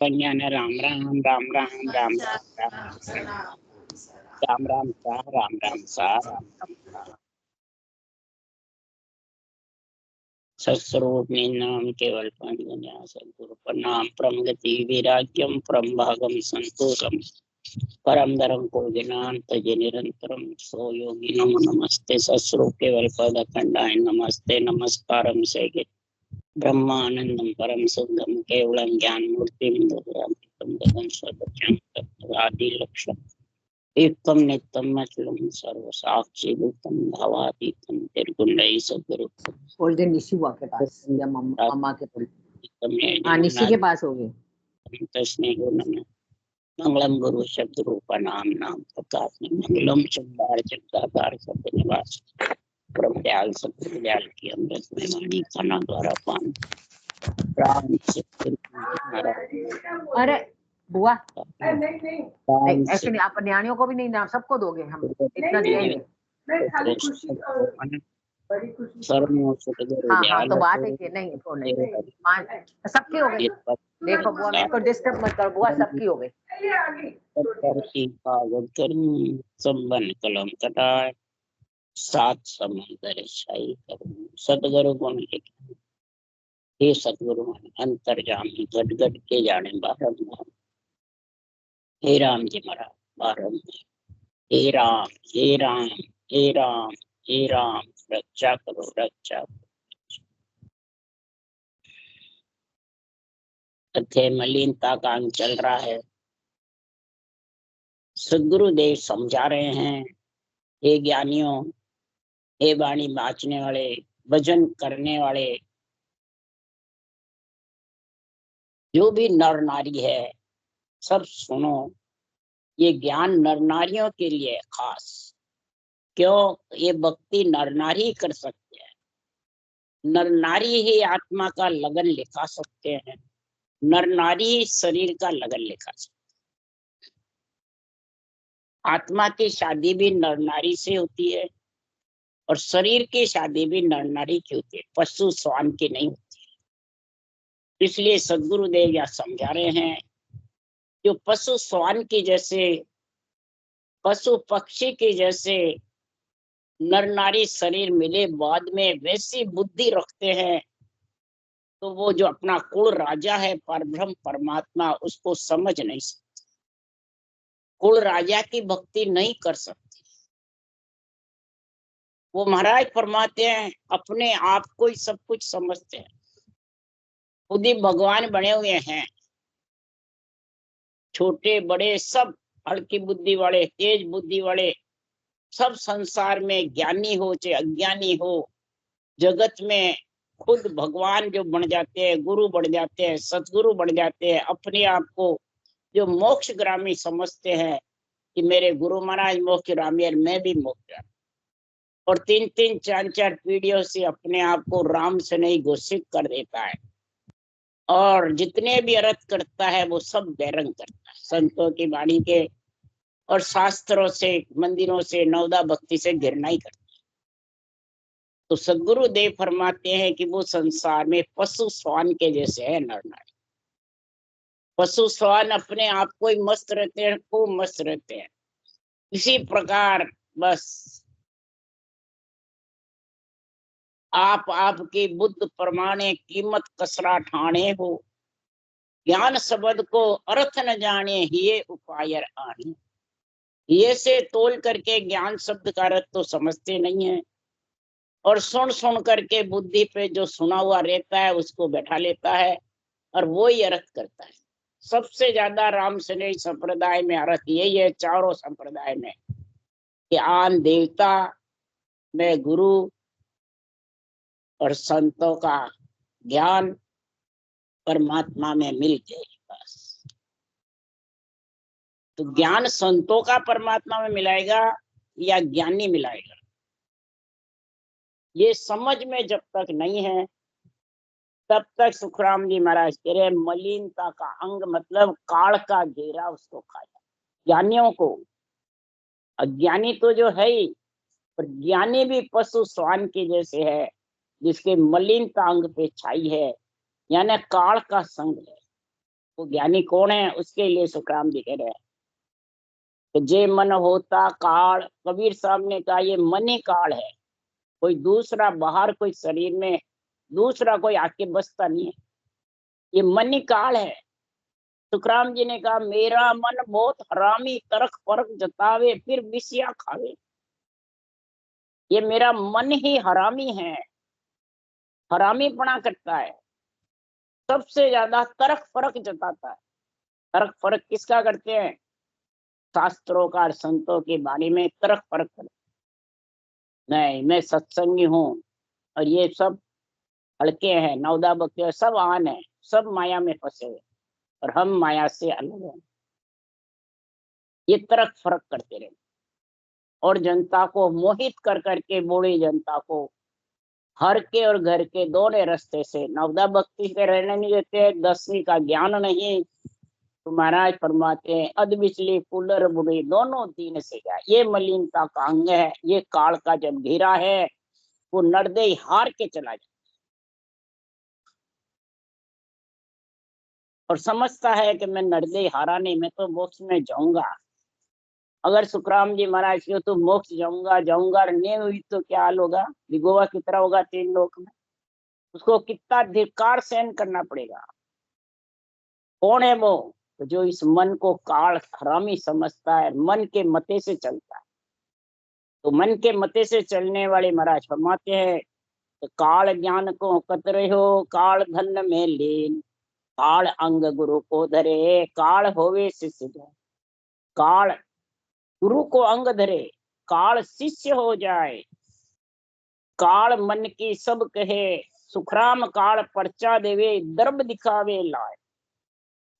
कन्यान राम राम राम राम राम राम राम राम सा राम राम सा राम राम सा सस्वरूप नाम केवल पांचजन्य सद्गुरु प्रणाम परम गति वैराग्यम परम भागम संतोषम परम धर्म को ज्ञान तज निरंतरम सो योगी नमो नमस्ते सस्वरूप केवल पद खंडाय नमस्ते नमस्कारम से ब्रह्मानंदम परम सुखम केवलम ज्ञान मूर्ति गगन स्वदक्षम आदि लक्ष्यम एकम नित्यम अचलम सर्व साक्षी भूतम भावातीतम निर्गुणई सद्गुरु बोल दे निशी हुआ के पास या मामा के पास। हाँ निशी के पास होगी। तस्मै गुणम मंगलम गुरु शब्द रूप नाम नाम प्रकाश मंगलम शब्दार शब्दाकार शब्द निवास प्रभुदयाल सतगुरुदयाल की अमृत में वाणी खाना द्वारा पान राम से अरे बुआ नहीं ऐसे नहीं, आप न्याणियों को भी नहीं ना सबको दोगे, हम इतना देंगे। हाँ हाँ तो बात है कि नहीं तो नहीं सबकी हो गई। देखो बुआ मेरे को डिस्टर्ब मत करो बुआ, सबकी हो गई। संबंध कलम कटाए सात समंदर शाही करूं सतगुरु को मिले हे सतगुरु अंतर्जामी घट घट के जाने बारंबार हे राम जी महाराज बारंबार हे राम हे राम हे राम हे राम रक्षा करो रक्षा करो। मलिनता का अंग चल रहा है। सदगुरुदेव समझा रहे हैं हे ज्ञानियों, हे वाणी बाँचने वाले, भजन करने वाले, जो भी नर नारी है सब सुनो, ये ज्ञान नर नारियों के लिए खास। क्यों? ये भक्ति नर नारी कर सकते हैं। नर नारी ही आत्मा का लगन लिखा सकते हैं, नर नारी ही शरीर का लगन लिखा सकते हैं। आत्मा की शादी भी नर नारी से होती है और शरीर की शादी भी नर नारी की होती है, पशु श्वान की नहीं होती है। इसलिए सदगुरुदेव यह समझा रहे हैं जो पशु श्वान की जैसे, पशु पक्षी के जैसे नर नारी शरीर मिले बाद में वैसी बुद्धि रखते हैं, तो वो जो अपना कुल राजा है परब्रह्म परमात्मा उसको समझ नहीं सकते, कुल राजा की भक्ति नहीं कर सकती। वो महाराज फरमाते हैं अपने आप को ही सब कुछ समझते हैं, खुद ही भगवान बने हुए हैं। छोटे बड़े सब हल्की बुद्धि वाले तेज बुद्धि वाले सब संसार में ज्ञानी हो चाहे अज्ञानी हो, जगत में खुद भगवान जो बन जाते हैं, गुरु बन जाते हैं, सतगुरु बन जाते हैं, अपने आप को जो मोक्षगामी समझते हैं कि मेरे गुरु महाराज मोक्षगामी और मैं भी मोक्षगामी, और 3-3 4-4 पीढ़ियों से अपने आप को राम से नहीं घोषित कर देता है, और जितने भी अर्थ करता है वो सब बैरंग करता है संतों की वाणी के और शास्त्रों से, मंदिरों से, नवदा भक्ति से घृणा ही करता है। तो सदगुरु देव फरमाते हैं कि वो संसार में पशु श्वान के जैसे है नर नारी। पशु श्वान अपने आप को ही मस्त रहते हैं, खूब मस्त रहते हैं। इसी प्रकार बस आप आपकी बुद्ध प्रमाणे कीमत कसरा ठाणे हो, ज्ञान शब्द को अर्थ न जाने ये उपाय आने। ये से तोल करके ज्ञान शब्द का अर्थ तो समझते नहीं है, और सुन सुन करके बुद्धि पे जो सुना हुआ रहता है उसको बैठा लेता है और वो ही अर्थ करता है। सबसे ज्यादा राम सनेही संप्रदाय में अर्थ यही है, चारों संप्रदाय में, कि आन देवता में गुरु और संतों का ज्ञान परमात्मा में मिल गए बस। तो ज्ञान संतों का परमात्मा में मिलाएगा या ज्ञानी मिलाएगा, ये समझ में जब तक नहीं है तब तक सुखराम जी महाराज कह रहे मलिनता का अंग मतलब काल का घेरा उसको खाया। ज्ञानियों को, अज्ञानी तो जो है ही, पर ज्ञानी भी पशु श्वान के जैसे है जिसके मलिनता अंग पे छाई है, यानी काल का संग है। वो ज्ञानी कौन है, उसके लिए सुखराम जी कह रहे हैं कि जे मन होता काल। कबीर साहब ने कहा ये मन ही काल है, कोई दूसरा बाहर कोई शरीर में दूसरा कोई आके बसता नहीं है, ये मन ही काल है। सुखराम जी ने कहा मेरा मन बहुत हरामी, तरक परक जतावे फिर बिसिया खावे। ये मेरा मन ही हरामी है, हरामीपना करता है, सबसे ज्यादा तरक फरक जताता है। तरक फरक किसका करते हैं? शास्त्रों का और संतों की वाणी में तरक फरक करते। नहीं, मैं सत्संगी हूँ और ये सब हल्के हैं, नवदा बक्के सब आन है, सब माया में फंसे हुए और हम माया से अलग हैं। ये तरक फरक करते रहे और जनता को मोहित कर करके, बूढ़ी जनता को हर के और घर के दोनों रास्ते से नवदा भक्ति से रहने नहीं देते, 10वीं का ज्ञान नहीं। तो महाराज फरमाते हैं अध बिचली कुलर बुढ़ी दोनों दीन से गया। ये मलिनता का अंग है, ये काल का जब घेरा है वो नरदे हार के चला जाता और समझता है कि मैं नरदे हारा नहीं, मैं तो मोक्ष में जाऊंगा। अगर सुखराम जी महाराज को तो मोक्ष जाऊंगा जाऊंगा नहीं हुई तो क्या हाल होगा? भिगोवा की तरह होगा 3 लोक में। उसको कितना धिक्कार सहन करना पड़ेगा। कौन है वो? तो जो इस मन को काल हरामी समझता है, मन के मते से चलता है। तो मन के मते से चलने वाले महाराज फरमाते हैं तो काल ज्ञान को कतरे हो, काल धन में लीन, काल अंग गुरु को धरे, काल होवे शिष्य जाए। काल गुरु को अंग धरे, काल शिष्य हो जाए। काल मन की सब कहे, सुखराम काल पर्चा देवे, दर्ब दिखावे लाए।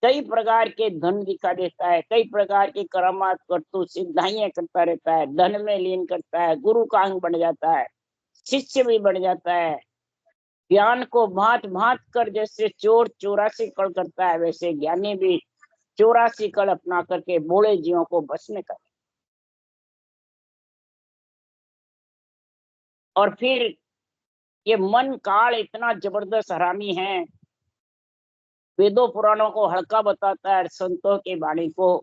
कई प्रकार के धन दिखा देता है, कई प्रकार की करामात करतूत सिद्धाइयां करता रहता है, धन में लीन करता है, गुरु का अंग बन जाता है, शिष्य भी बन जाता है। ज्ञान को भांत भांत कर जैसे चोर 84 कल करता है, वैसे ज्ञानी भी 84 कल अपना करके बोले जीवों को बस में कर। और फिर ये मन काल इतना जबरदस्त हरामी है, वेदों पुराणों को हल्का बताता है, संतों की वाणी को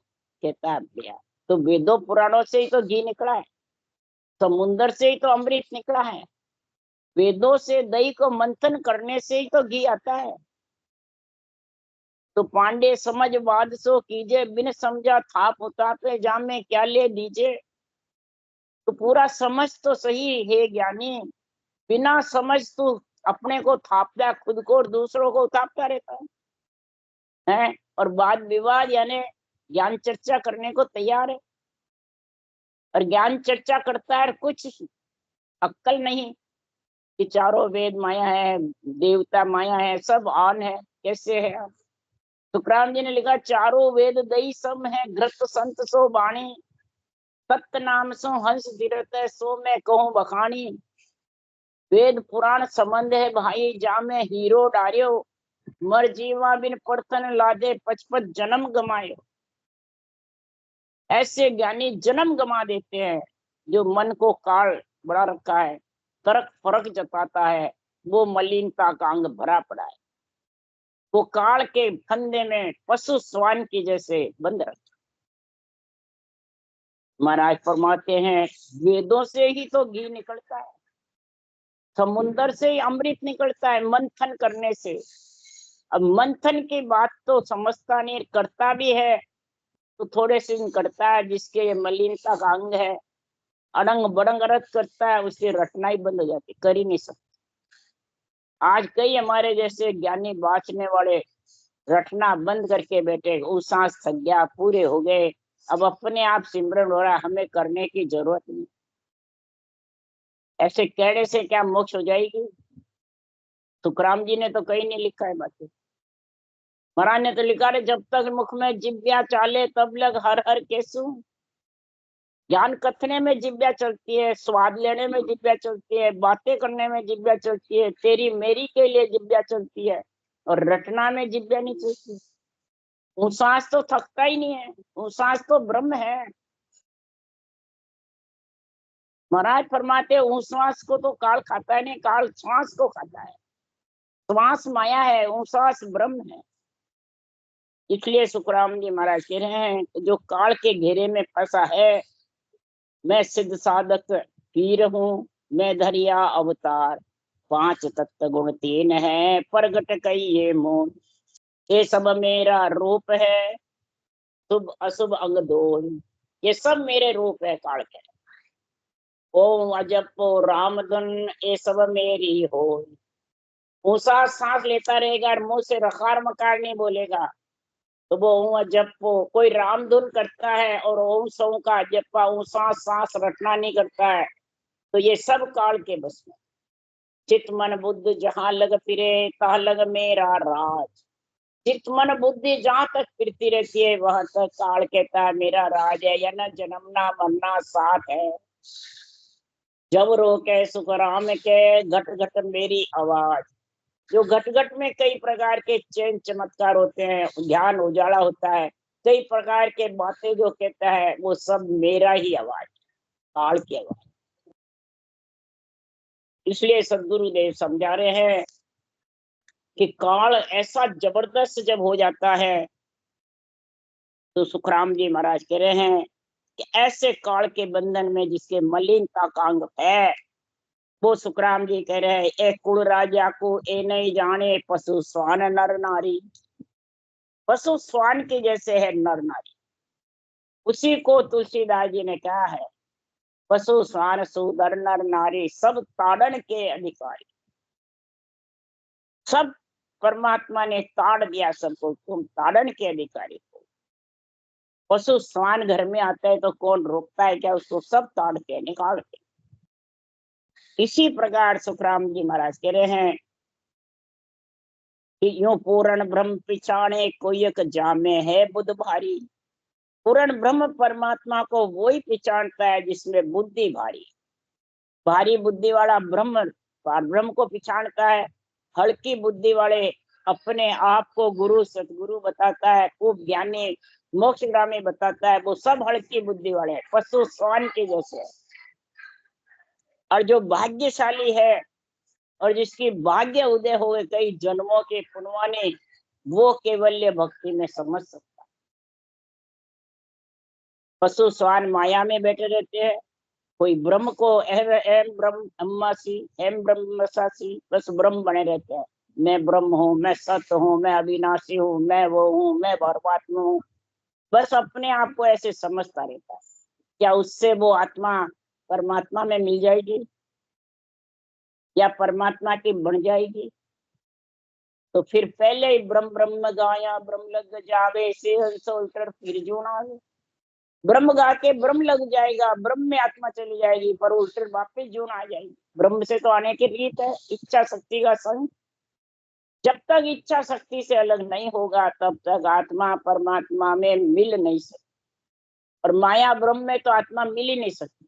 कहता है भैया। तो वेदों पुराणों से ही तो घी निकला है, समुन्द्र से ही तो अमृत निकला है, वेदों से दही को मंथन करने से ही तो घी आता है। तो पांडे समझ बाद सो कीजे, बिन समझा थाप उतापे जामे क्या ले दीजे। तो पूरा समझ तो सही है ज्ञानी, बिना समझ तो अपने को थापता है, खुद को और दूसरों को उतापता रहता है और वाद विवाद यानी ज्ञान चर्चा करने को तैयार है। और ज्ञान चर्चा करता है, कुछ अक्कल नहीं कि चारों वेद माया है, देवता माया है, सब आन है, कैसे है? सुखराम जी ने लिखा चारों वेद दई सम है, घृत संत सो बाणी, सत्य नाम सो हंस दिरत है, सो मैं कहूं बखानी। वेद पुराण संबंध है भाई, जामे हीरो डारियो, मर जीवा बिन पड़तन लादे, 55 जन्म गमायो। ऐसे ज्ञानी जन्म गमा देते हैं जो मन को काल बड़ा रखा है, तरक फरक जताता है, वो मलिनता का अंग भरा पड़ा है, वो काल के फंदे में पशु स्वान की जैसे बंद रखा। महाराज फरमाते हैं वेदों से ही तो घी निकलता है, समुन्द्र से ही अमृत निकलता है मंथन करने से। अब मंथन की बात तो समझता नहीं, करता भी है तो थोड़े से करता है, जिसके ये मलिनता का अंग है, अड़ंग बड़ंग रत करता है, उससे रटना ही बंद हो जाती, कर ही नहीं सकता। आज कई हमारे जैसे ज्ञानी बाँचने वाले रटना बंद करके बैठे, सांस थक गया, पूरे हो गए, अब अपने आप सिमरन हो रहा, हमें करने की जरूरत नहीं। ऐसे कहने से क्या मोक्ष हो जाएगी? तुकराम जी ने तो कहीं नहीं लिखा है बातें। महाराज ने तो लिखा है जब तक मुख में जिब्या चाले तब लग हर हर केसु। ज्ञान कथने में जिब्या चलती है, स्वाद लेने में जिब्या चलती है, बातें करने में जिब्या चलती है, तेरी मेरी के लिए जिब्या चलती है, और रटना में जिब्या नहीं चलती। सांस तो थकता ही नहीं है, सांस तो ब्रह्म है। महाराज फरमाते श्वास को तो काल खाता है नहीं, काल श्वास को खाता है। श्वास माया है, श्वास ब्रह्म है। इसलिए सुखराम जी महाराज कह रहे हैं जो काल के घेरे में फंसा है, मैं सिद्ध साधक पीर हूँ, मैं धरिया अवतार, 5 तत्व गुण 3 है, प्रगट कई ये मोन, ये सब मेरा रूप है, शुभ अशुभ अंग दोष, ये सब मेरे रूप है काल के। ओम अजपो राम धुन, ये सब मेरी हो। ऊंचा सांस लेता रहेगा और मुंह से रखार मकार नहीं बोलेगा, तो वो ओम जपो। कोई राम धुन करता है और ओम सौ का जपा ऊंचा सांस रटना नहीं करता है, तो ये सब काल के बस में। चित मन बुद्धि जहां लग फिरे, तहाँ लग मेरा राज। चित मन बुद्धि जहां तक फिरती रहती है, वहां तक काल कहता है मेरा राज है, या न जन्मना मरना साथ है। जब रोके सुख राम के, घट घट मेरी आवाज। जो घट घट में कई प्रकार के चैन चमत्कार होते हैं, ज्ञान उजाला होता है, कई प्रकार के बातें जो कहता है, वो सब मेरा ही आवाज, काल की आवाज। इसलिए सदगुरुदेव समझा रहे हैं कि काल ऐसा जबरदस्त जब हो जाता है, तो सुखराम जी महाराज कह रहे हैं कि ऐसे काल के बंधन में जिसके मलिनता का अंग है, वो सुखराम जी कह रहे हैं, ए कुल राजा को ए नहीं जाने, पशु स्वान नर नारी। पशु स्वान के जैसे है नर नारी, उसी को तुलसीदास जी ने कहा है, पशु स्वान सुदर नर नारी, सब ताड़न के अधिकारी। सब परमात्मा ने ताड़ दिया सबको, तुम ताड़न के अधिकारी हो। पशु स्वान घर में आता है तो कौन रोकता है क्या उसको, सब ताड़ के निकालते। इसी प्रकार सुखराम जी महाराज कह रहे हैं कि यूं पूर्ण ब्रह्म पिछाड़े, कोई एक जामे है बुद्ध भारी। पूर्ण ब्रह्म परमात्मा को वही पिछाड़ता है जिसमें बुद्धि भारी। भारी बुद्धि वाला ब्रह्म ब्रह्म को पिछाड़ता है, हल्की बुद्धि वाले अपने आप को गुरु सतगुरु बताता है, खूब ज्ञानी मोक्षगामी बताता है, वो सब हल्की बुद्धि वाले पशु स्वान के जैसे है। और जो भाग्यशाली है और जिसकी भाग्य उदय हो गए कई जन्मों के पुण्यवाने, वो केवल्य भक्ति में समझ सकता। पशु स्वान माया में बैठे रहते हैं, कोई ब्रह्म को एम ब्रह्म अम्मासी एम ब्रह्मसासी, बस ब्रह्म बने रहते हैं। मैं ब्रह्म हूँ, मैं सत्य हूँ, मैं अविनाशी हूँ, मैं वो हूँ, मैं परमात्मा हूँ, बस अपने आप को ऐसे समझता रहता है। क्या उससे वो आत्मा परमात्मा में मिल जाएगी या परमात्मा की बन जाएगी? तो फिर पहले ही ब्रह्म ब्रह्म गाया ब्रह्म लग जावे, से हंस उल्टर फिर जो ना आवे। ब्रह्म गा के ब्रह्म लग जाएगा, ब्रह्म में आत्मा चली जाएगी, पर उल्टर वापिस जो ना आ जाएगी। ब्रह्म से तो आने की रीत है, इच्छा शक्ति का संग। जब तक इच्छा शक्ति से अलग नहीं होगा, तब तक आत्मा परमात्मा में मिल नहीं सकती, और माया ब्रह्म में तो आत्मा मिल ही नहीं सकती।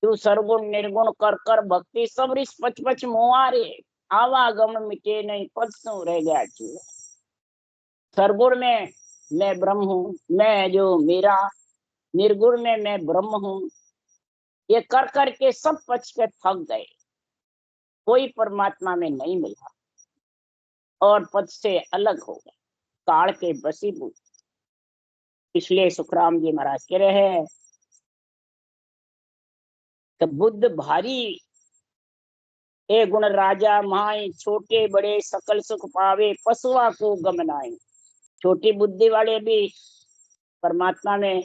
तू सरगुण निर्गुण कर कर भक्ति, सब रिस पच पच मुआरे, आवागमन मिटे नहीं, पद सो रह गया चूहा। सरगुण में मैं ब्रह्म हूँ, मैं जो मेरा, निर्गुण में मैं ब्रह्म हूँ, ये कर करके सब पच के थक गए, कोई परमात्मा में नहीं मिला और पद से अलग हो गए, काल के बसीभूत। इसलिए सुखराम जी महाराज कह रहे हैं कि बुद्ध भारी, ए गुण राजा माए, छोटे बड़े सकल सुख पावे, पशुआ को गमनाए। छोटी बुद्धि वाले भी परमात्मा में,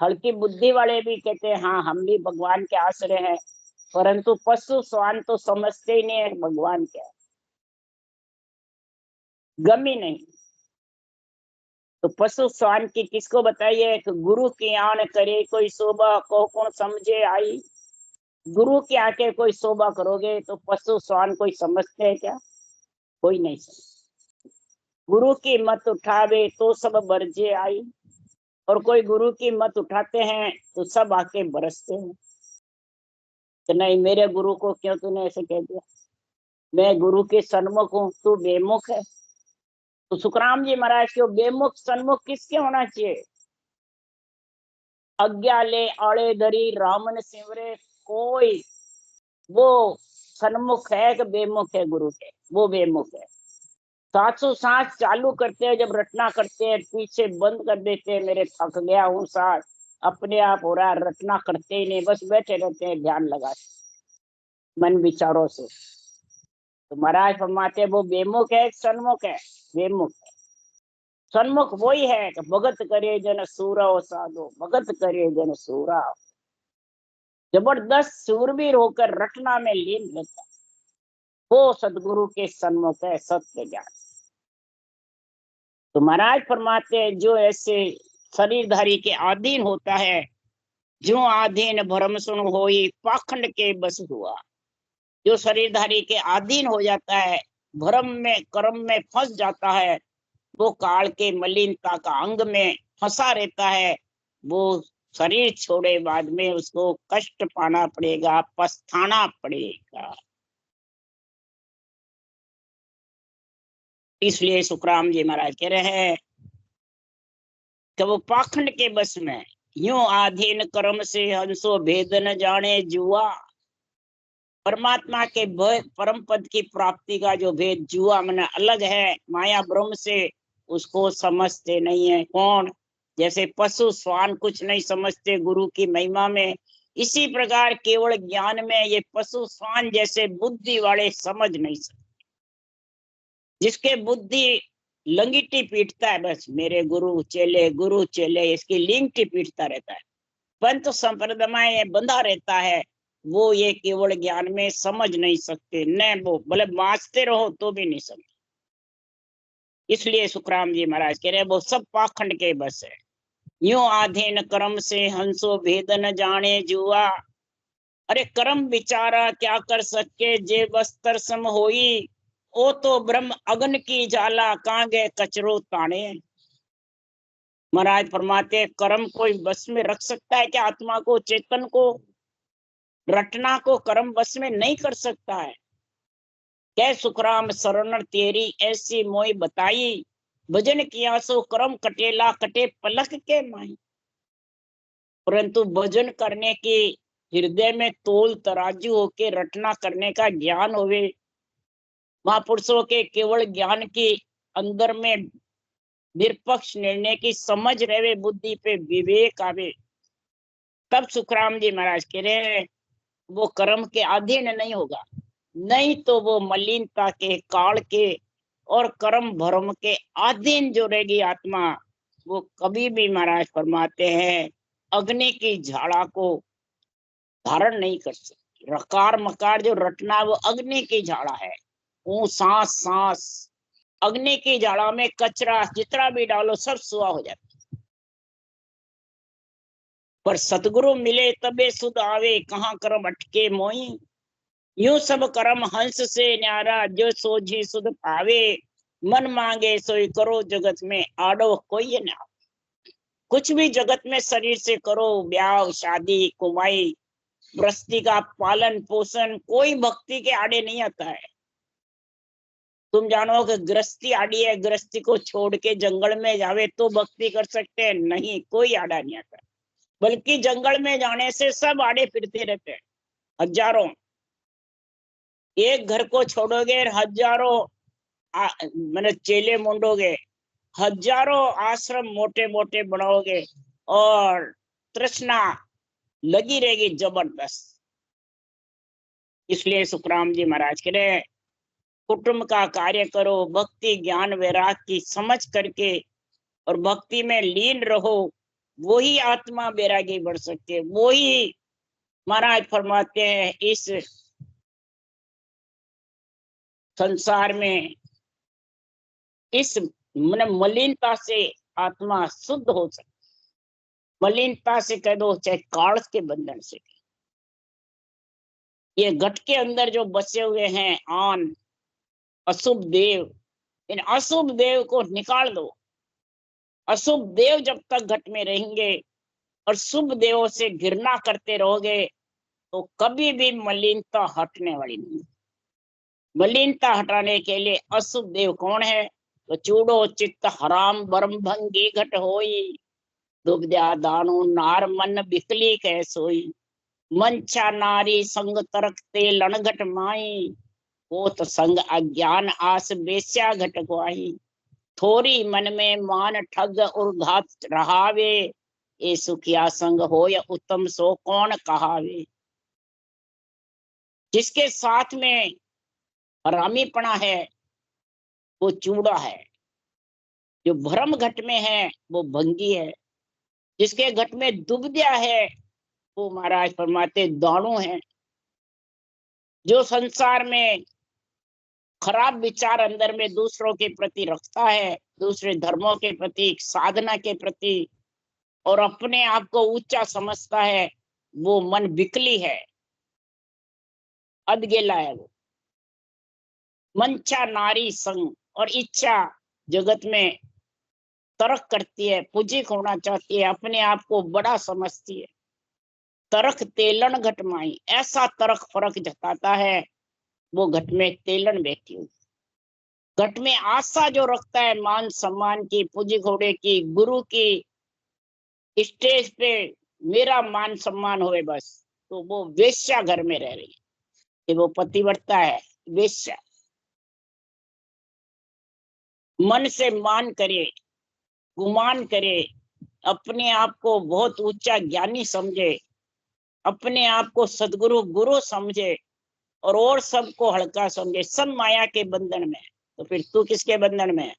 हल्की बुद्धि वाले भी कहते हैं हाँ हम भी भगवान के आश्रय हैं, परंतु पशु स्वान तो समझते ही नहीं है भगवान क्या, गम ही नहीं। तो पशु स्वान की किसको बताइए कि गुरु की आन करे कोई शोभा, को कौन समझे आई। गुरु की आके कोई शोभा करोगे तो पशु स्वान कोई समझते है क्या? कोई नहीं समझ। गुरु की मत उठावे तो सब बरजे आई, और कोई गुरु की मत उठाते हैं तो सब आके बरसते हैं। तो नहीं, मेरे गुरु को क्यों तूने ऐसे कह दिया, मैं गुरु के सन्मुख हूँ, तू बेमुख है। तो सुखराम जी महाराज के बेमुख सन्मुख किसके होना चाहिए? अज्ञा ले आड़े धरी रामन सिमरे, कोई वो सन्मुख है कि बेमुख है गुरु के? वो बेमुख है। सांसों सांस चालू करते हैं, जब रटना करते हैं पीछे बंद कर देते हैं, मेरे थक गया हूँ सांस, अपने आप हो रहा है, रटना करते ही नहीं, बस बैठे रहते हैं ध्यान लगा मन विचारों से। तो महाराज फरमाते हैं वो बेमुख है सन्मुख है? बेमुख है। सन्मुख वही है कि भगत करे जन सूरा साधो, भगत करे जन सूरा, जबरदस्त सूरवीर होकर रटना में लीन रहता, वो सदगुरु के सन्मुख है, सत्य ज्ञान। तो महाराज फरमाते हैं जो ऐसे शरीरधारी के अधीन होता है, जो अधीन भरम सुन होई पाखंड के बस हुआ, जो शरीरधारी के अधीन हो जाता है, भ्रम में कर्म में फंस जाता है, वो काल के मलिनता का अंग में फंसा रहता है, वो शरीर छोड़े बाद में उसको कष्ट पाना पड़ेगा, पछताना पड़ेगा। इसलिए सुखराम जी महाराज कह रहे हैं कि वो पाखंड के बस में, यूं आधीन कर्म से हंसो भेद न जाने जुआ। परमात्मा के परम पद की प्राप्ति का जो भेद जुआ मन अलग है माया ब्रह्म से, उसको समझते नहीं है। कौन? जैसे पशु स्वान कुछ नहीं समझते गुरु की महिमा में, इसी प्रकार केवल ज्ञान में ये पशु स्वान जैसे बुद्धि वाले समझ नहीं सकते। जिसके बुद्धि लंगिटी पीटता है, बस मेरे गुरु चेले इसकी लिंगटी पीटता रहता है, पंथ संप्रदाय में बंधा रहता है, वो ये केवल ज्ञान में समझ नहीं सकते, न वो भले बाँचते रहो तो भी नहीं समझ। इसलिए सुखराम जी महाराज कह रहे वो सब पाखंड के बस है। यूं आधीन कर्म से हंसो भेद न जाने जुआ। अरे कर्म विचारा क्या कर सके जे बस्तर सम होई, ओ तो ब्रह्म अग्न की जाला कहाँ गए कचरो ताने। महाराज फरमाते कर्म कोई बस में रख सकता है क्या? आत्मा को, चेतन को, रटना को कर्म बस में नहीं कर सकता है। कै सुखराम शरण तेरी ऐसी मोई बताई, भजन किया सो कर्म कटेला कटे पलक के माई। परंतु भजन करने की हृदय में तोल तराजू होके रटना करने का ज्ञान होवे, महापुरुषों के केवल ज्ञान की अंदर में निरपक्ष निर्णय की समझ रहे, बुद्धि पे विवेक आवे, तब सुखराम जी महाराज कह रहे हैं वो कर्म के अधीन नहीं होगा। नहीं तो वो मलिनता के, काल के और कर्म भरम के अधीन जो रहेगी आत्मा, वो कभी भी महाराज फरमाते हैं अग्नि की झाड़ा को धारण नहीं कर सकती। रकार मकार जो रटना वो अग्नि की झाड़ा है, वो सांस सांस अग्नि की झाड़ा में कचरा जितना भी डालो सब सुआ हो जाता। पर सतगुरु मिले तबे सुध आवे, कहाँ कर्म अटके मोई। यूं सब कर्म हंस से न्यारा, जो सोझी सुध पावे। मन मांगे सोई करो जगत में, आडो कोई ना। कुछ भी जगत में शरीर से करो, ब्याह शादी कुमाई गृहस्थी का पालन पोषण, कोई भक्ति के आड़े नहीं आता है। तुम जानो कि गृहस्थी आड़ी है, गृहस्थी को छोड़ के जंगल में जावे तो भक्ति कर सकते हैं? नहीं, कोई आड़ा नहीं आता, बल्कि जंगल में जाने से सब आड़े फिरते रहते हैं। हजारों, एक घर को छोड़ोगे हजारों मैंने चेले मुंडोगे, हजारों आश्रम मोटे मोटे बनाओगे और तृष्णा लगी रहेगी जबरदस्त। इसलिए सुखराम जी महाराज कह रहे कुटुंब का कार्य करो, भक्ति ज्ञान वैराग की समझ करके और भक्ति में लीन रहो, वही आत्मा बैरागी बढ़ सकती है। वही महाराज फरमाते हैं इस संसार में इस मलिनता से आत्मा शुद्ध हो सकती, मलिनता से कह दो चाहे काल के बंधन से। ये घट के अंदर जो बसे हुए हैं आन अशुभ देव, इन अशुभ देव को निकाल दो। अशुभ देव जब तक घट में रहेंगे और शुभ देवों से घृणा करते रहोगे तो कभी भी मलिनता हटने वाली नहीं। मलिनता हटाने के लिए अशुभ देव कौन है? तो चूड़ो चित्त हराम बरम भंगी घट होई, दुबद्या दानो नार मन बिकली कह सोई। मंचा नारी संग तरकते लणघट माई, गोत संग अज्ञान आस बेस्या घट गुआई, थोरी मन में मान ठग और घात रहावे, ए सुखिया संग हो या उत्तम सो कौन कहावे। जिसके साथ में हरामीपना है वो चूड़ा है, जो भ्रम घट में है वो भंगी है, जिसके घट में दुबद्या है वो महाराज फरमाते दाणु है। जो संसार में खराब विचार अंदर में दूसरों के प्रति रखता है, दूसरे धर्मों के प्रति, साधना के प्रति, और अपने आप को ऊंचा समझता है, वो मन बिकली है, अधगेला है। वो मंचा नारी संग और इच्छा जगत में तर्क करती है, पूजिक होना चाहती है, अपने आप को बड़ा समझती है। तरक तेलन घट माई, ऐसा तरक फरक जताता है, वो घट में तेलन बैठी हुई। घट में आशा जो रखता है मान सम्मान की, पूजी घोड़े की, गुरु की, स्टेज पे मेरा मान सम्मान होए बस, तो वो वेश्या घर में रह रही है कि वो पतिव्रता है, वेश्या। मन से मान करे, गुमान करे, अपने आप को बहुत ऊंचा ज्ञानी समझे, अपने आप को सदगुरु गुरु समझे, और सबको हल्का समझे, सब माया के बंधन में। तो फिर तू किसके बंधन में है?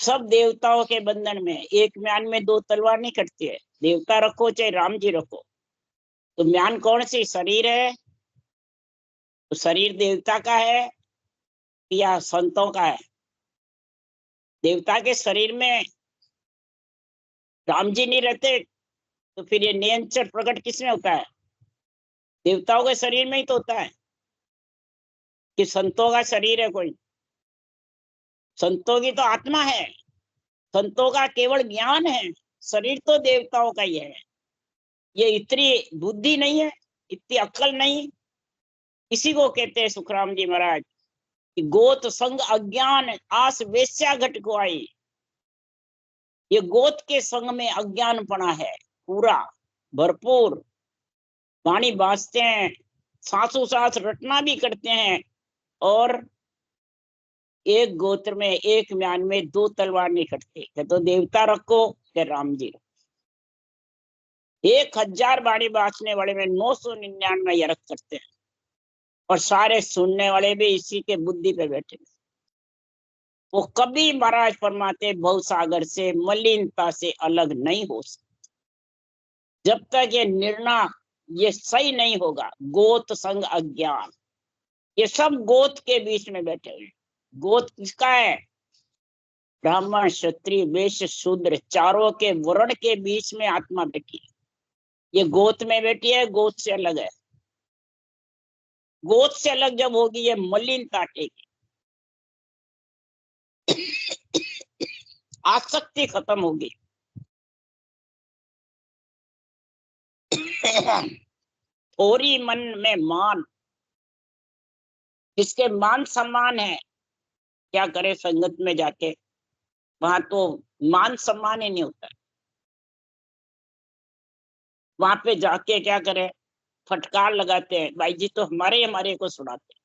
सब देवताओं के बंधन में। एक म्यान में दो तलवार नहीं कटती है, देवता रखो चाहे राम जी रखो। तो म्यान कौन सी? शरीर है। तो शरीर देवता का है या संतों का है? देवता के शरीर में राम जी नहीं रहते, तो फिर ये नियंत्रण प्रकट किसमें होता है? देवताओं के शरीर में ही तो होता है। कि संतों का शरीर है कोई? संतों की तो आत्मा है, संतों का केवल ज्ञान है, शरीर तो देवताओं का ही है। ये इतनी बुद्धि नहीं है, इतनी अक्ल नहीं। इसी को कहते हैं सुखराम जी महाराज कि गोत संग अज्ञान आस वेश्या घट को आई। ये गोत के संग में अज्ञानपना है, पूरा भरपूर। वाणी बाजते हैं, सासू सास रटना भी करते हैं, और एक गोत्र में एक म्यान में दो तलवार नहीं कटते। तो देवता रखो या राम जी रखो। 1000 वाणी बाजने वाले में 999 यरक करते हैं, और सारे सुनने वाले भी इसी के बुद्धि पे बैठे। वो कभी महाराज फरमाते भव सागर से मलिनता से अलग नहीं हो सकते, जब तक ये निर्णय ये सही नहीं होगा। गोत संग अज्ञान, ये सब गोत के बीच में बैठे हुए। गोत किसका है? ब्राह्मण क्षत्रिय वैश्य शूद्र, चारों के वर्ण के बीच में आत्मा बैठी है। ये गोत में बैठी है, गोत से अलग है। गोत से अलग जब होगी ये मलिनता टेगी, आसक्ति खत्म होगी। थोड़ी मन में मान, जिसके मान सम्मान है, क्या करे संगत में जाके? वहां तो मान सम्मान ही नहीं होता। वहां पे जाके क्या करे? फटकार लगाते हैं, भाई जी तो हमारे को सुनाते हैं।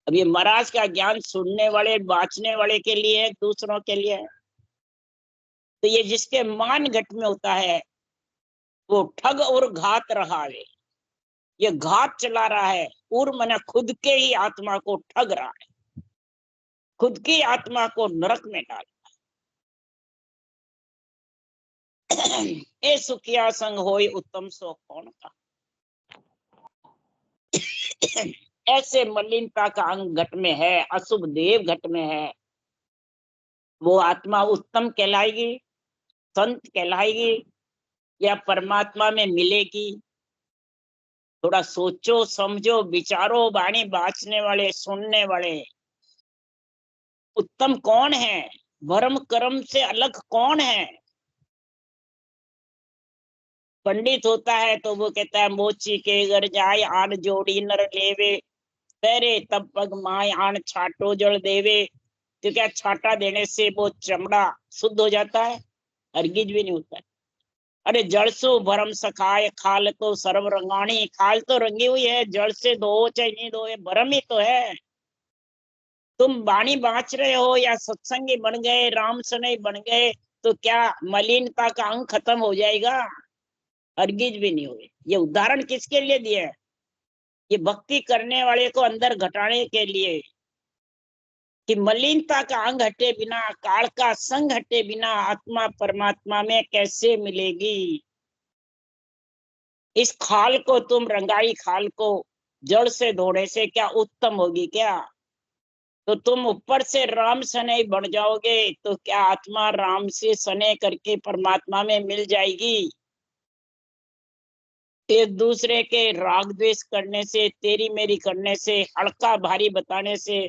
अब ये महाराज का ज्ञान सुनने वाले बांचने वाले के लिए है, दूसरों के लिए है। तो ये जिसके मान घट में होता है वो ठग और घात रहा है। ये घात चला रहा है, उर मन खुद के ही आत्मा को ठग रहा है, खुद की आत्मा को नरक में डाल। ए सुखिया संग होई उत्तम सो कौन का। ऐसे मलिनता का अंग घट में है, अशुभ देव घट में है, वो आत्मा उत्तम कहलाएगी, संत कहलाएगी, या परमात्मा में मिलेगी? थोड़ा सोचो समझो विचारो, वाणी बांचने वाले सुनने वाले। उत्तम कौन है? भरम कर्म से अलग कौन है? पंडित होता है तो वो कहता है मोची के घर जाए आन जोड़ी नर लेवे, तेरे तब पग माय आन छाटो जल देवे। तो क्या छाटा देने से वो चमड़ा शुद्ध हो जाता है? हरगिज भी नहीं होता है। अरे जड़ सो भरम सखाए खाल तो सर्व रंगाणी, खाल तो रंगी हुई है, जड़ से धो चाहे नहीं धो, ये भरम ही तो है। तुम वाणी बाँच रहे हो या सत्संगी बन गए, राम सनई बन गए, तो क्या मलिनता का अंग खत्म हो जाएगा? हरगिज भी नहीं हुए। ये उदाहरण किसके लिए दिए है? ये भक्ति करने वाले को अंदर घटाने के लिए, कि मलिनता का अंग हटे बिना, काल का संग हटे बिना आत्मा परमात्मा में कैसे मिलेगी। इस खाल को तुम, रंगाई खाल को जड़ से धोने से क्या उत्तम होगी क्या? तो तुम ऊपर से राम सने बन जाओगे, तो क्या आत्मा राम से सने करके परमात्मा में मिल जाएगी? एक दूसरे के राग द्वेष करने से, तेरी मेरी करने से, हल्का भारी बताने से,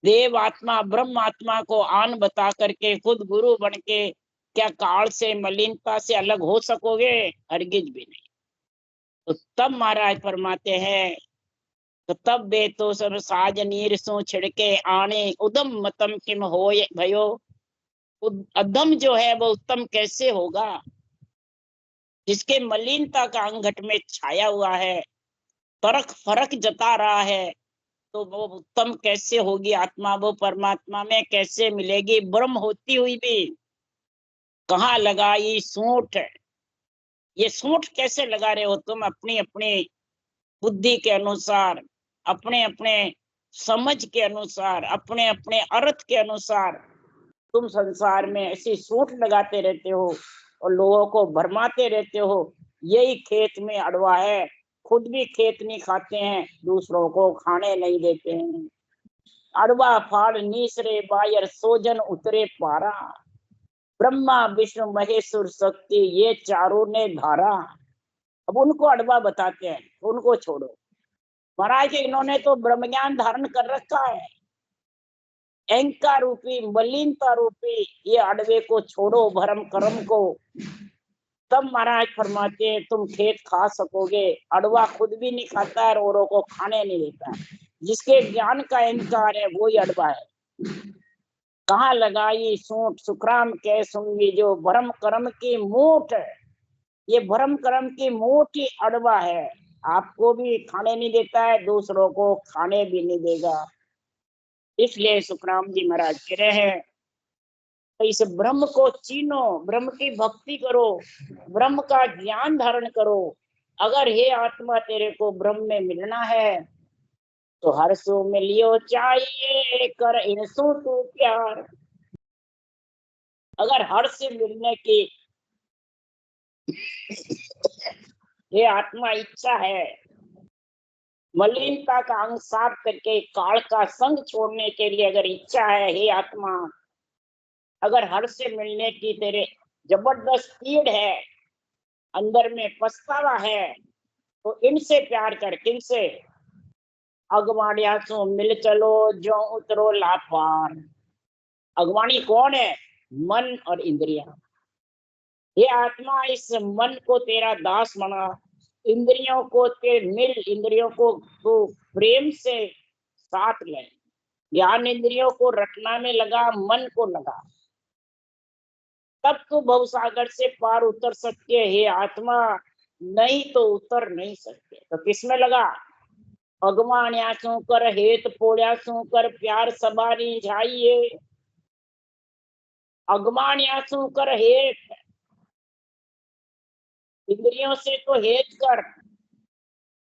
देव आत्मा ब्रह्म आत्मा को आन बता करके खुद गुरु बन के क्या काल से, मलिनता से अलग हो सकोगे? हरगिज भी नहीं। तो तब महाराज फरमाते हैं, तो तब बे तो सब साज नीर सो छिड़के आने, उदम मतम किम होय भयो। अदम जो है वो उत्तम कैसे होगा? जिसके मलिनता का अंगठ में छाया हुआ है, तरक फरक जता रहा है, तो वो उत्तम कैसे होगी आत्मा? वो परमात्मा में कैसे मिलेगी ब्रह्म होती हुई भी? कहाँ लगाई सूंठ? ये सूंठ कैसे लगा रहे हो तुम? अपनी अपनी बुद्धि के अनुसार, अपने अपने समझ के अनुसार, अपने अपने अर्थ के अनुसार तुम संसार में ऐसी सूंठ लगाते रहते हो और लोगों को भरमाते रहते हो। यही खेत में अड़वा है। खुद भी खेत नहीं खाते हैं, दूसरों को खाने नहीं देते हैं। अड़वा फाड़ नीसरे बायर, सोजन उतरे पारा। ब्रह्मा विष्णु महेश्वर शक्ति ये चारों ने धारा। अब उनको अड़वा बताते हैं, उनको छोड़ो। महाराज इन्होंने तो ब्रह्म ज्ञान धारण कर रखा है। अहंकार रूपी, मलिनता रूपी ये अड़वे को छोड़ो, भरम कर्म को। तब महाराज फरमाते हैं तुम खेत खा सकोगे। अड़वा खुद भी नहीं खाता है, औरों को खाने नहीं देता है। जिसके ज्ञान का अहंकार है वो ही अड़वा है। कहाँ लगाई सूंठ सुखराम कह सुंगी, जो भरम कर्म की मूठ है। ये भरम कर्म की मूठ ही अड़वा है। आपको भी खाने नहीं देता है, दूसरों को खाने भी नहीं देगा। इसलिए सुखराम जी महाराज कह रहे हैं, तो इस ब्रह्म को चीनो, ब्रह्म की भक्ति करो, ब्रह्म का ज्ञान धारण करो। अगर हे आत्मा तेरे को ब्रह्म में मिलना है, तो हर सो मिलियो चाहिए, कर इनसो तू प्यार। अगर हर से मिलने की ये आत्मा इच्छा है, मलिनता का अंग साफ करके काल का संग छोड़ने के लिए अगर इच्छा है, हे आत्मा, अगर हर से मिलने की तेरे जबरदस्त पीड़ है, अंदर में पछतावा है, तो इनसे प्यार कर। किनसे? अगवाड़िया सो मिल चलो, जो उतरो लापार। अगवाणी कौन है? मन और इंद्रिया। ये आत्मा इस मन को तेरा दास बना, इंद्रियों को तेरे मिल, इंद्रियों को तो प्रेम से साथ ले। ज्ञान इंद्रियों को रटना में लगा, मन को लगा, तब तो भवसागर से पार उतर सकते है। हे आत्मा, नहीं तो उतर नहीं सकते। तो किसमें लगा? अगवाण्या सू कर हेत पोड़्या सू कर प्यार सबारी झाइये। अगवाण्या सू कर हेत, इंद्रियों से तो हेत कर,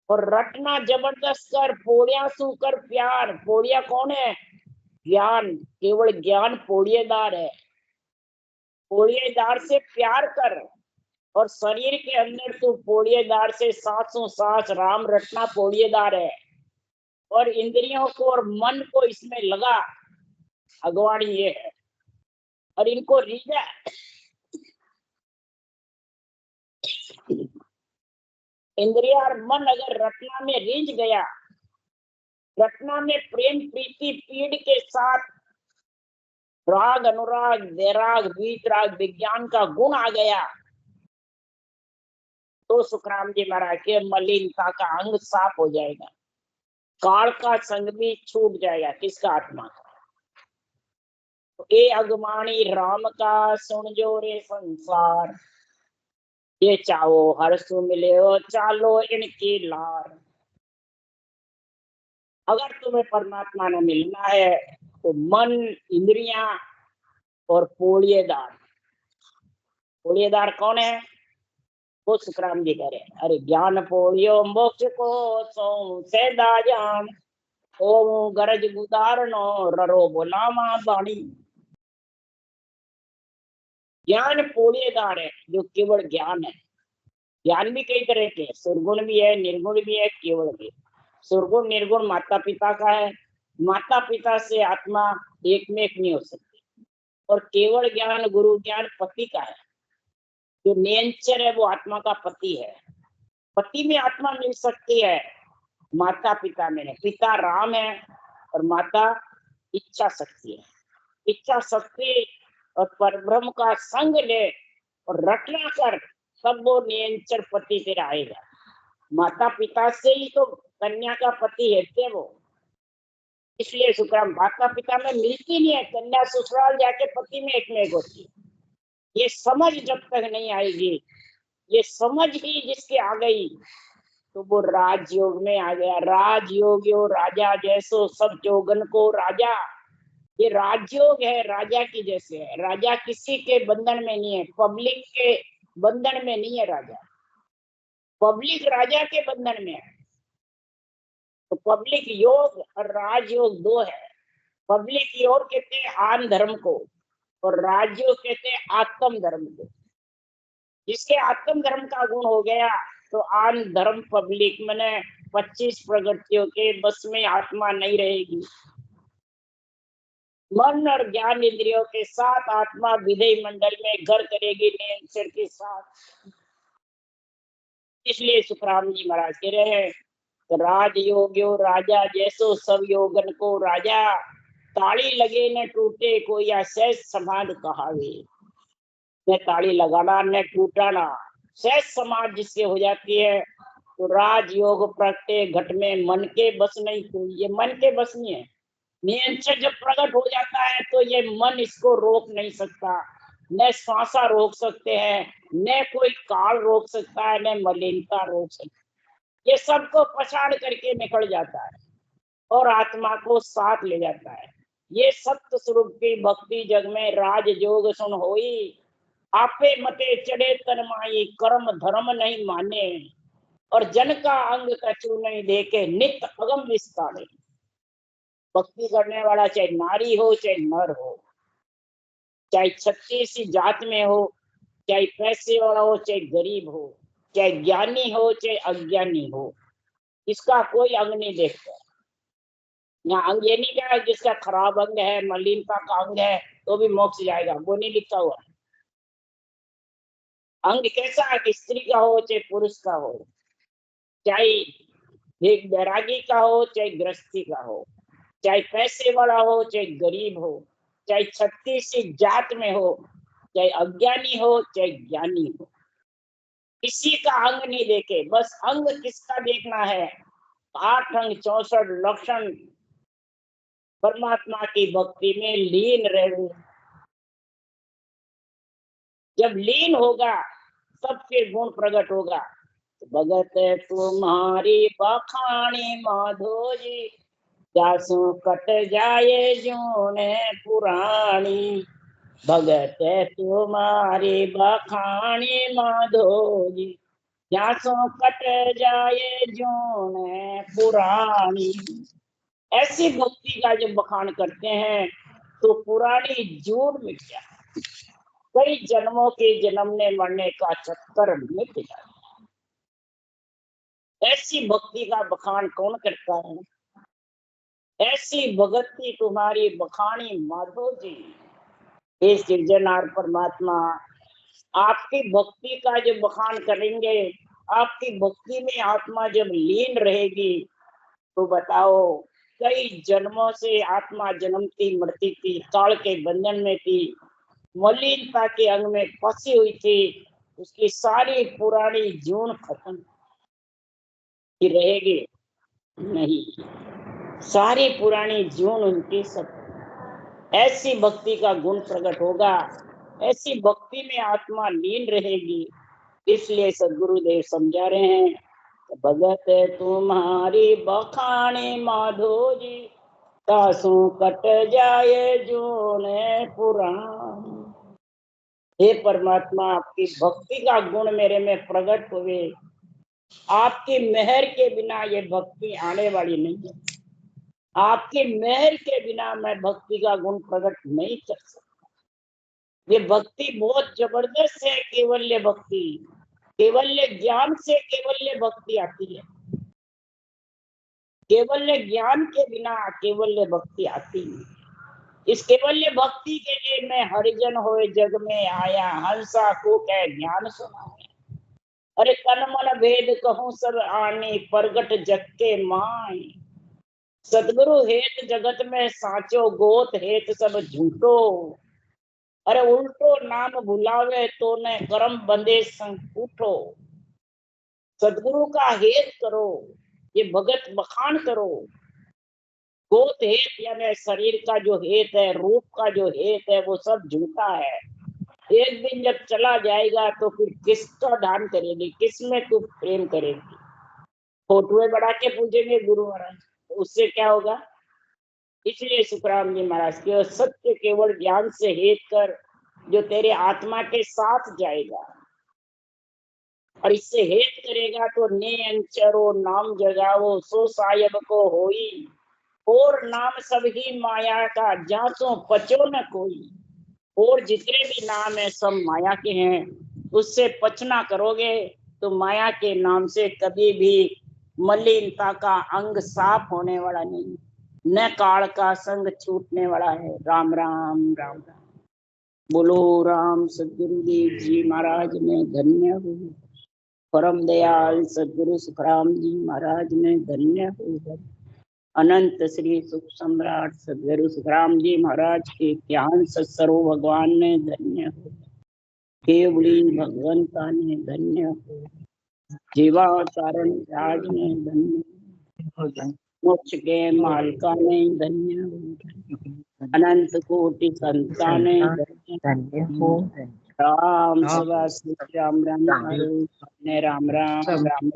और रटना जबरदस्त कर। पोड़िया सू कर प्यार। पोड़िया कौन है? ज्ञान। केवल ज्ञान पोड़िएदार है। पोड़िएदार से प्यार कर, और शरीर के अंदर तू पोड़िएदार से सांसों सांस राम रटना पोड़िएदार है। और इंद्रियों को और मन को इसमें लगा, अगवाणी ये है। और इनको रीझा, इंद्रिया और मन अगर रटना में रीझ गया, रटना में प्रेम प्रीति पीड़ के साथ राग अनुराग वैराग वीतराग विज्ञान का गुण आ गया, तो सुखराम जी महाराज के मलिनता का अंग साफ हो जाएगा, काल का संग भी छूट जाएगा। किसका? आत्मा का। तो ए अगमानी राम का सुन जो रे संसार, ये चाहो हर्षु मिले हो चालो इनकी लार। अगर तुम्हें परमात्मा ने मिलना है, तो मन, इंद्रियां और पोलियेदार। पोलियेदार कौन है? वो सुखराम जी कह रहे हैं, अरे ज्ञान पोलियो मोक्ष को सो से दाजान, ओ गरज गुदारनो ररो बोलामा बाणी। ज्ञान पोलियेदार है, जो केवल ज्ञान है। ज्ञान भी कई तरह के, सुरगुण भी है, निर्गुण भी है, केवल भी। सुरगुण निर्गुण माता पिता का है। माता पिता से आत्मा एक में एक नहीं हो सकती। और केवल ज्ञान, गुरु ज्ञान पति का है। जो नियंचर है वो आत्मा का पति है। पति में आत्मा मिल सकती है, माता पिता में नहीं। पिता राम है और माता इच्छा शक्ति है। इच्छा शक्ति और परब्रह्म का संग ले और रटना कर, तब वो नियंचर पति फिर आएगा। माता पिता से ही तो कन्या का पति है थे वो। इसलिए सुखराम, माता पिता में मिलती नहीं है, कन्या ससुराल जाके पति में एक होती है। ये समझ जब तक नहीं आएगी, ये समझ ही जिसकी आ गई तो वो राजयोग में आ गया। राजयोग यो राजा जैसो सब जोगन को राजा। ये राजयोग है, राजा की जैसे है। राजा किसी के बंधन में नहीं है, पब्लिक के बंधन में नहीं है राजा। पब्लिक राजा के बंधन में है। तो पब्लिक योग और राजयोग दो है। पब्लिक योग कहते हैं आन धर्म को, और राजयोग कहते हैं आत्म धर्म को। जिसके आत्म धर्म का गुण हो गया तो आन धर्म पब्लिक मने 25 प्रगतियों के बस में आत्मा नहीं रहेगी। मन और ज्ञान इंद्रियों के साथ आत्मा विधेय मंडल में घर करेगी, नियंत्रण के साथ। इसलिए सुखराम जी महाराज कह रहे हैं, तो राजयोग्यो राजा जैसो सब योगन को राजा। ताली लगे न टूटे कोई सहज समाज कहावे। न ताली लगाना न टूटाना, सहज समाज जिससे हो जाती है। तो राजयोग प्रगटे घट में मन के बस नहीं। तो ये मन के बस नहीं है। नियंत्रण जब प्रकट हो जाता है तो ये मन इसको रोक नहीं सकता। न श्वासा रोक सकते हैं, न कोई काल रोक सकता है, न मलिनता रोक सकता है। ये सबको पछाड़ करके निकल जाता है और आत्मा को साथ ले जाता है। ये सत्य स्वरूप की भक्ति जग में राजयोग सुन होई। आपे मते चढ़े तन माई, कर्म धर्म नहीं माने। और जन का अंग कछु नहीं देखे, नित्य अगम विस्तारे। भक्ति करने वाला चाहे नारी हो चाहे नर हो, चाहे 36 जात में हो, चाहे पैसे वाला हो चाहे गरीब हो, चाहे ज्ञानी हो चाहे अज्ञानी हो, इसका कोई अंग नहीं देखता। यहाँ अंग ये नहीं कहा जिसका खराब अंग है, मलिनता का अंग है तो भी मोक्ष जाएगा, वो नहीं लिखा हुआ। अंग कैसा है कि स्त्री का हो चाहे पुरुष का हो, चाहे एक बैरागी का हो चाहे गृहस्थी का हो, चाहे पैसे वाला हो चाहे गरीब हो, चाहे 36 जात में हो, चाहे अज्ञानी हो चाहे ज्ञानी हो, किसी का अंग नहीं देखे। बस अंग किसका देखना है? 8 अंग 64 लक्षण परमात्मा की भक्ति में लीन रहे। जब लीन होगा सबके गुण प्रकट होगा। भगत तुम्हारी बखानी माधो जी, जासु कट जाए जोने पुरानी। भगत तुम्हारी बखानी माधो जी, जासु कट जाए जोने पुरानी। ऐसी भक्ति का जब बखान करते हैं तो पुरानी जोड़ मिट जाए, कई जन्मों के जन्मने मरने का चक्कर मिट जाए। ऐसी भक्ति का बखान कौन करता है? ऐसी भक्ति तुम्हारी बखानी माधो जी। हे सृजनहार परमात्मा, आपकी भक्ति का जब बखान करेंगे, आपकी भक्ति में आत्मा जब लीन रहेगी तो बताओ, कई जन्मों से आत्मा जन्मती मरती थी, काल के बंधन में थी, मलिनता के अंग में फंसी हुई थी, उसकी सारी पुरानी जून खत्म की रहेगी नहीं, सारी पुरानी जून उनकी सब। ऐसी भक्ति का गुण प्रकट होगा, ऐसी भक्ति में आत्मा लीन रहेगी। इसलिए सदगुरुदेव समझा रहे हैं, भगत तुम्हारी बखानी माधो जी, तासु कट जाए जोने पुराण। हे परमात्मा, आपकी भक्ति का गुण मेरे में प्रकट हुए। आपकी मेहर के बिना ये भक्ति आने वाली नहीं है। आपकी मेहर के बिना मैं भक्ति का गुण प्रकट नहीं कर सकता। ये भक्ति बहुत जबरदस्त है। केवल्य भक्ति, केवल्य ज्ञान से केवल्य भक्ति आती है। केवल्य ज्ञान के बिना केवल्य भक्ति आती है। इस केवल्य भक्ति के लिए मैं हरिजन होए जग में आया, हंसा को कह ज्ञान सुनाया। अरे तन मन भेद कहूं सब आनी, प्रगट जग के माय। सदगुरु हेत जगत में साचो, गोत हेत सब झूठो। अरे उल्टो नाम भुलावे तो न कर्म बंधे संग उठो। सदगुरु का हेत करो, ये भगत बखान करो। गोत हेत यानी शरीर का जो हेत है, रूप का जो हेत है, वो सब झूठा है। एक दिन जब चला जाएगा तो फिर किसका दान करेगी, किसमें तू प्रेम करेगी? फोटोएं बढ़ा के पूजेंगे गुरु महाराज, तो उससे क्या होगा? इसलिए सुखराम जी महाराज के सत्य केवल ज्ञान से हेत कर, जो तेरे आत्मा के साथ जाएगा। और इससे हेत करेगा तो ने अंचरो नाम जगावो, सो सायब को होई। और नाम सब ही माया का, जासो पचो न कोई। और जितने भी नाम है सब माया के हैं, उससे पचना करोगे तो माया के नाम से कभी भी मलिनता का अंग साफ होने वाला नहीं, न काल का संग छूटने वाला है। राम राम राम राम। बोलो राम सदगुरुदेव जी महाराज ने धन्य हो। परम दयाल सदगुरु सुखराम जी महाराज ने धन्य हो। अनंत श्री सुख सम्राट सदगुरु सुखराम जी महाराज के ज्ञान सत्सरो भगवान ने धन्य हो। केवली भगवंता ने धन्य हो। जीवा चारण राज ने धन्य हो। मोक्ष के मालका ने धन्य हो। अनंत कोटि संता ने धन्य हो। राम सदा श्री राम राम राम राम राम राम।